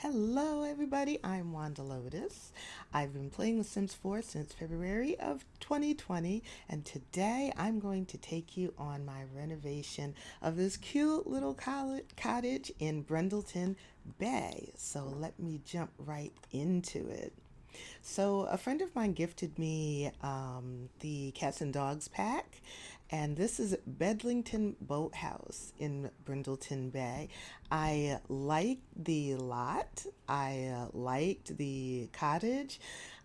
Hello, everybody. I'm wthelotus. I've been playing The Sims 4 since February of 2020, and today I'm going to take you on my renovation of this cute little cottage in Brindleton Bay. So let me jump right into it. So, a friend of mine gifted me the cats and dogs pack, and this is Bedlington Boathouse in Brindleton Bay. I liked the lot, I liked the cottage.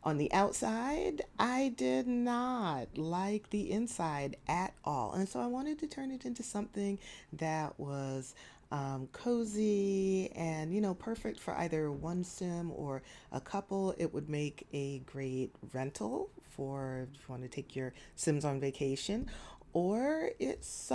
On the outside, I did not like the inside at all. And so I wanted to turn it into something that was cozy and, perfect for either one sim or a couple. It would make a great rental for if you want to take your sims on vacation, or it's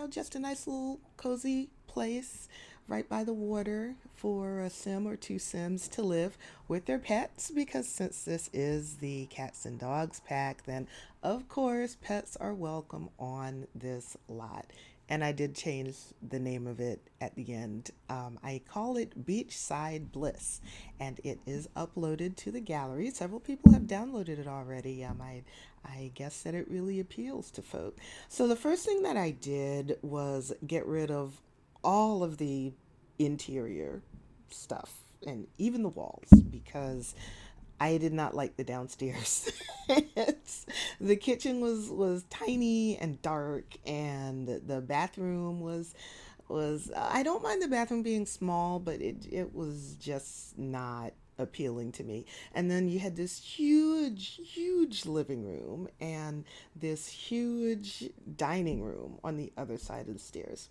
just a nice little cozy place right by the water for a sim or two sims to live with their pets, because since this is the cats and dogs pack, then of course pets are welcome on this lot. And I did change the name of it at the end. I call it Beachside Bliss, and it is uploaded to the gallery. Several people have downloaded it already. I guess that it really appeals to folk. So the first thing that I did was get rid of all of the interior stuff and even the walls, because I did not like the downstairs. The kitchen was tiny and dark, and the bathroom was I don't mind the bathroom being small, but it was just not appealing to me. And then you had this huge living room and this huge dining room on the other side of the stairs.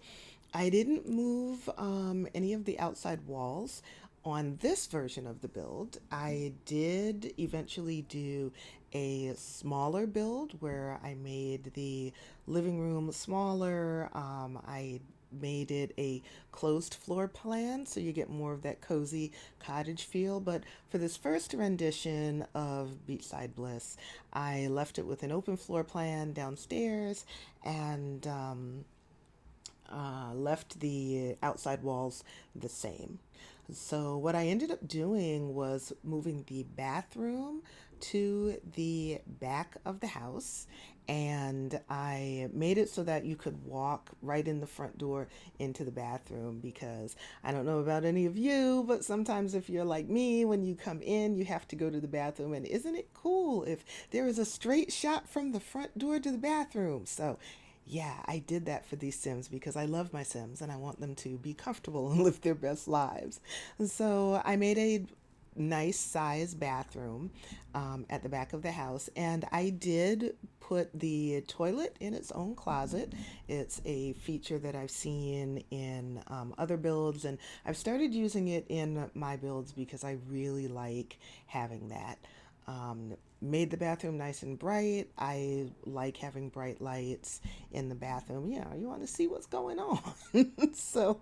I didn't move any of the outside walls on this version of the build. I did eventually do a smaller build where I made the living room smaller. I made it a closed floor plan so you get more of that cozy cottage feel. But for this first rendition of Beachside Bliss, I left it with an open floor plan downstairs and left the outside walls the same. So, what I ended up doing was moving the bathroom to the back of the house, and I made it so that you could walk right in the front door into the bathroom, because I don't know about any of you, but sometimes if you're like me, when you come in, you have to go to the bathroom, and isn't it cool if there is a straight shot from the front door to the bathroom? So, yeah, I did that for these Sims because I love my Sims and I want them to be comfortable and live their best lives. So I made a nice size bathroom at the back of the house, and I did put the toilet in its own closet. It's a feature that I've seen in other builds, and I've started using it in my builds because I really like having that. Made the bathroom nice and bright. I like having bright lights in the bathroom. Yeah, you want to see what's going on. So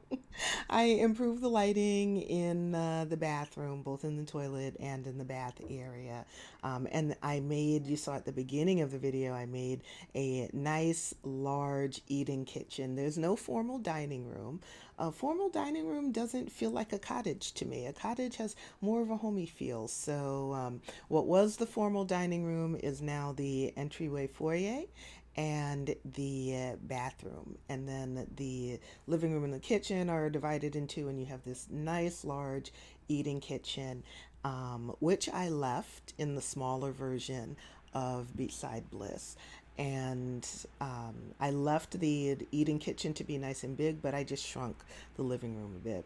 I improved the lighting in the bathroom, both in the toilet and in the bath area. And I made, you saw at the beginning of the video, I made a nice large eating kitchen. There's no formal dining room. A formal dining room doesn't feel like a cottage to me. A cottage has more of a homey feel. So, what was the formal dining room is now the entryway foyer and the bathroom. And then the living room and the kitchen are divided in two, and you have this nice large eating kitchen, which I left in the smaller version of Beachside Bliss. And I left the eating kitchen to be nice and big, but I just shrunk the living room a bit.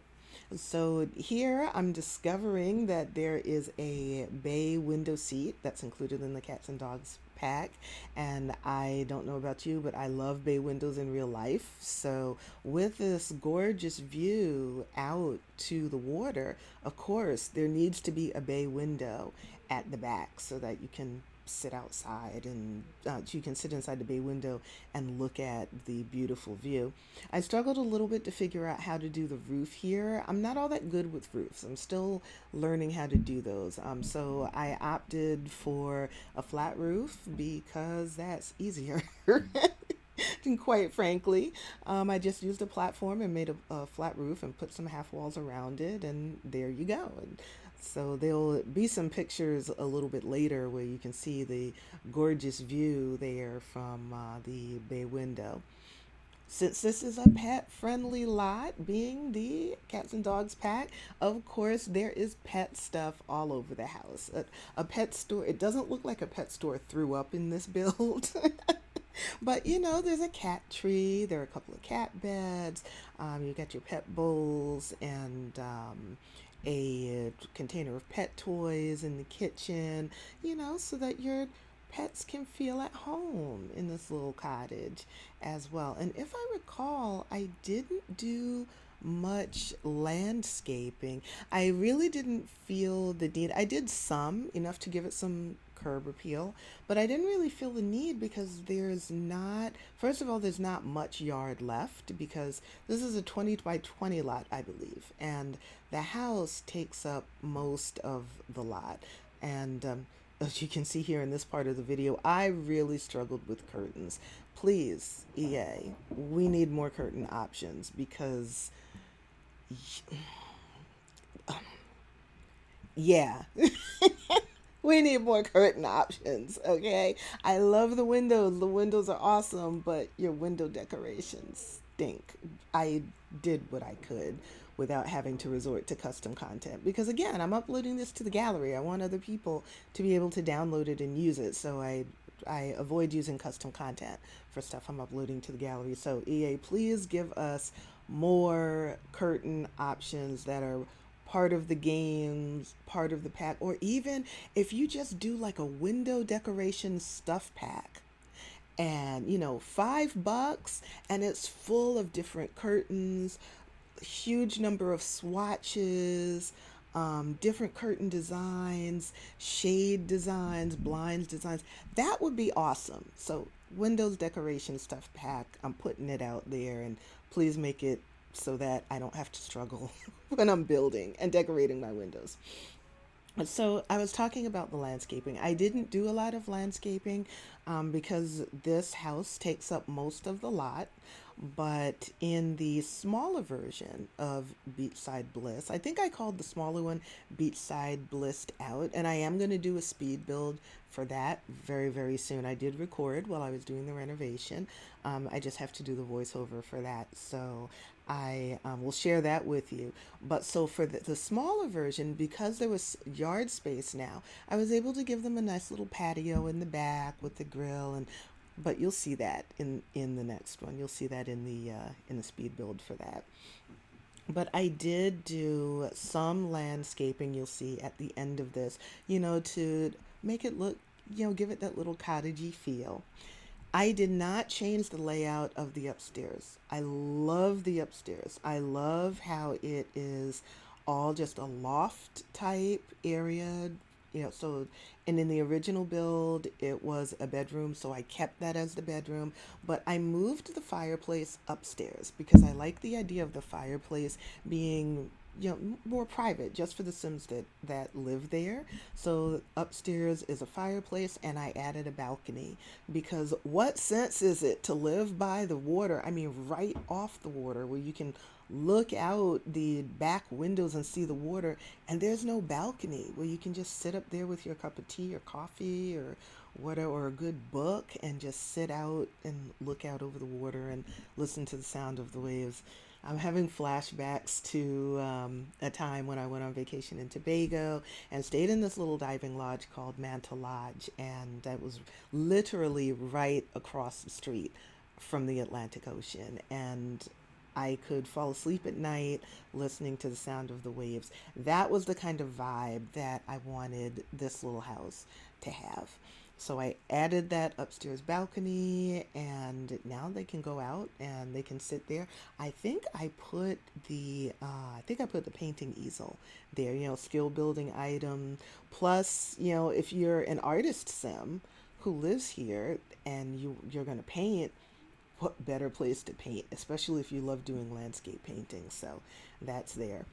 So here I'm discovering that there is a bay window seat that's included in the cats and dogs pack. And I don't know about you, but I love bay windows in real life. So with this gorgeous view out to the water, of course, there needs to be a bay window at the back so that you can sit outside and you can sit inside the bay window and look at the beautiful view. I struggled a little bit to figure out how to do the roof here. I'm not all that good with roofs. I'm still learning how to do those. So I opted for a flat roof because that's easier. And quite frankly, I just used a platform and made a flat roof and put some half walls around it, and there you go. And so there'll be some pictures a little bit later where you can see the gorgeous view there from the bay window. Since this is a pet friendly lot, being the cats and dogs pack, of course, there is pet stuff all over the house. A pet store, it doesn't look like a pet store threw up in this build. But there's a cat tree, there are a couple of cat beds, you got your pet bowls, and a container of pet toys in the kitchen, so that your pets can feel at home in this little cottage as well. And if I recall, I didn't do much landscaping. I really didn't feel the need. I did some, enough to give it some curb appeal, but I didn't really feel the need because there's not, first of all, there's not much yard left because this is a 20 by 20 lot, I believe, and the house takes up most of the lot. And as you can see here in this part of the video, I really struggled with curtains. Please, EA, we need more curtain options because, yeah, we need more curtain options, okay? I love the windows. The windows are awesome, but your window decorations stink. I did what I could without having to resort to custom content because again, I'm uploading this to the gallery. I want other people to be able to download it and use it. So I avoid using custom content for stuff I'm uploading to the gallery. So EA, please give us more curtain options that are part of the games, part of the pack, or even if you just do like a window decoration stuff pack and $5 and it's full of different curtains, huge number of swatches, different curtain designs, shade designs, blinds designs. That would be awesome. So Windows decoration stuff pack, I'm putting it out there, and please make it so that I don't have to struggle when I'm building and decorating my windows. So I was talking about the landscaping. I didn't do a lot of landscaping because this house takes up most of the lot. But in the smaller version of Beachside Bliss, I think I called the smaller one Beachside Blissed Out, and I am going to do a speed build for that very, very soon. I did record while I was doing the renovation. I just have to do the voiceover for that. So I will share that with you. But so for the smaller version, because there was yard space now, I was able to give them a nice little patio in the back with the grill, and but you'll see that in the next one. You'll see that in the speed build for that. But I did do some landscaping, you'll see at the end of this, to make it look, give it that little cottagey feel. I did not change the layout of the upstairs. I love the upstairs. I love how it is all just a loft type area, so, and in the original build, it was a bedroom, so I kept that as the bedroom, but I moved the fireplace upstairs because I like the idea of the fireplace being more private just for the Sims that live there. So upstairs is a fireplace, and I added a balcony because what sense is it to live by the water? I mean, right off the water where you can look out the back windows and see the water, and there's no balcony where you can just sit up there with your cup of tea or coffee or whatever, or a good book, and just sit out and look out over the water and listen to the sound of the waves. I'm having flashbacks to a time when I went on vacation in Tobago and stayed in this little diving lodge called Manta Lodge, and that was literally right across the street from the Atlantic Ocean, and I could fall asleep at night listening to the sound of the waves. That was the kind of vibe that I wanted this little house to have. So I added that upstairs balcony, and now they can go out and they can sit there. I think I put the painting easel there, skill building item. Plus, if you're an artist sim who lives here and you're going to paint, what better place to paint, especially if you love doing landscape painting. So that's there.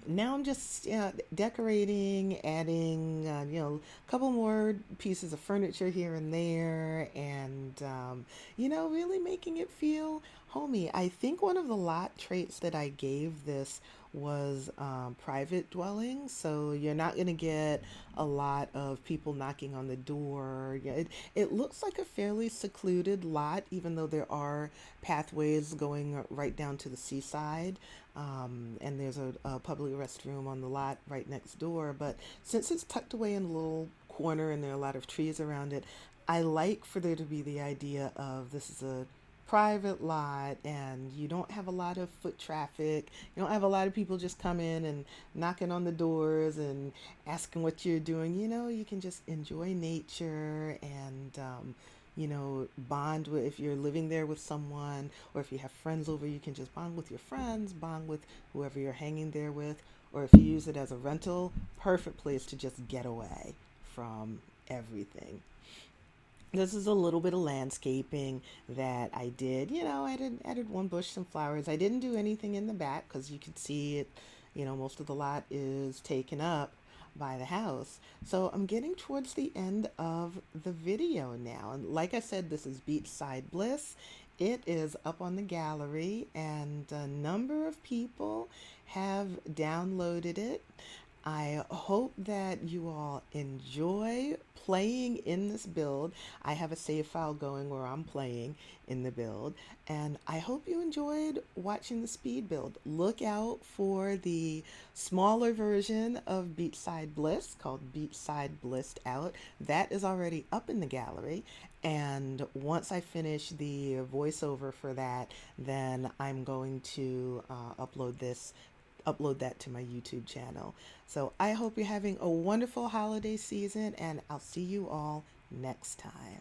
Now I'm just decorating, adding, a couple more pieces of furniture here and there, and, really making it feel homey. I think one of the lot traits that I gave this was private dwelling. So you're not going to get a lot of people knocking on the door. Yeah, it looks like a fairly secluded lot, even though there are pathways going right down to the seaside. And there's a public restroom on the lot right next door. But since it's tucked away in a little corner and there are a lot of trees around it, I like for there to be the idea of this is a private lot and you don't have a lot of foot traffic. You don't have a lot of people just come in and knocking on the doors and asking what you're doing. You can just enjoy nature and, bond with, if you're living there with someone or if you have friends over, you can just bond with your friends, bond with whoever you're hanging there with, or if you use it as a rental, perfect place to just get away from everything. This is a little bit of landscaping that I did. I added one bush, some flowers. I didn't do anything in the back because you could see it. Most of the lot is taken up by the house. So I'm getting towards the end of the video now. And like I said, this is Beachside Bliss. It is up on the gallery, and a number of people have downloaded it. I hope that you all enjoy playing in this build. I have a save file going where I'm playing in the build, and I hope you enjoyed watching the speed build. Look out for the smaller version of Beachside Bliss called Beachside Blissed Out. That is already up in the gallery, and once I finish the voiceover for that, then I'm going to upload that to my YouTube channel. So I hope you're having a wonderful holiday season, and I'll see you all next time.